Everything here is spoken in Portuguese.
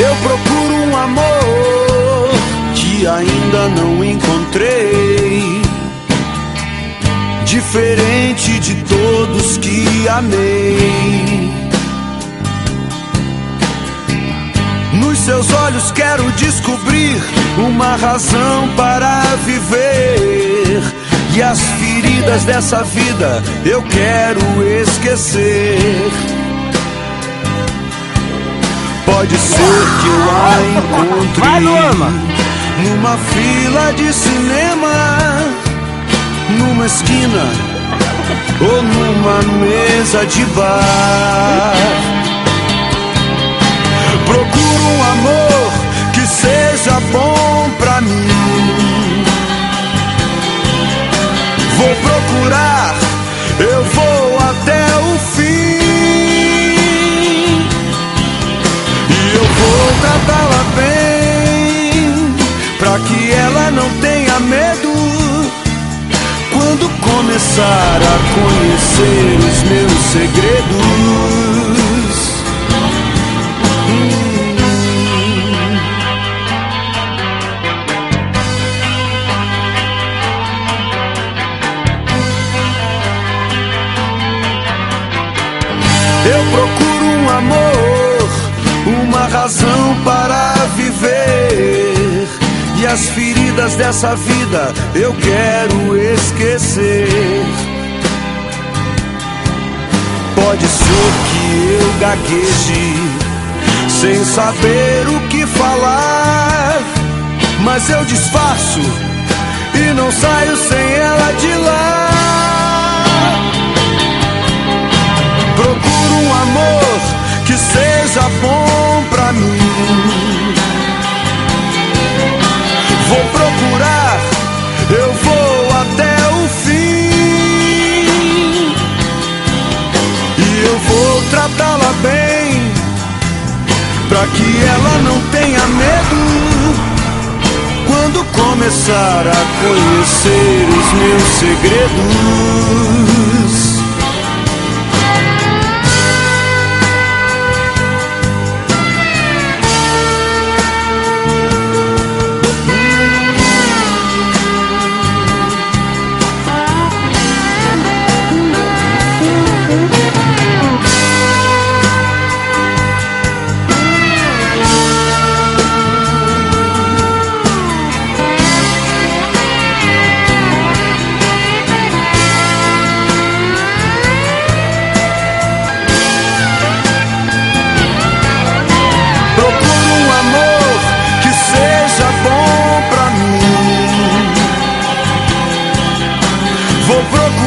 Eu procuro um amor que ainda não encontrei, diferente de todos que amei. Nos seus olhos quero descobrir uma razão para viver, e as feridas dessa vida eu quero esquecer. Pode ser que eu a encontre numa fila de cinema, numa esquina ou numa mesa de bar. Procuro um amor que seja bom pra mim. Vou procurar, eu vou até o fim, e eu vou tratá-la bem, pra que ela não tenha medo quando começar a conhecer os meus segredos. Eu procuro um amor, uma razão para viver, e as feridas dessa vida eu quero esquecer. Pode ser que eu gagueje sem saber o que falar, mas eu disfarço e não saio sem ela de lá. Procuro um amor que seja bom pra mim. Vou procurar, eu vou até o fim, e eu vou tratá-la bem, pra que ela não tenha medo quando começar a conhecer os meus segredos. Vou procurar.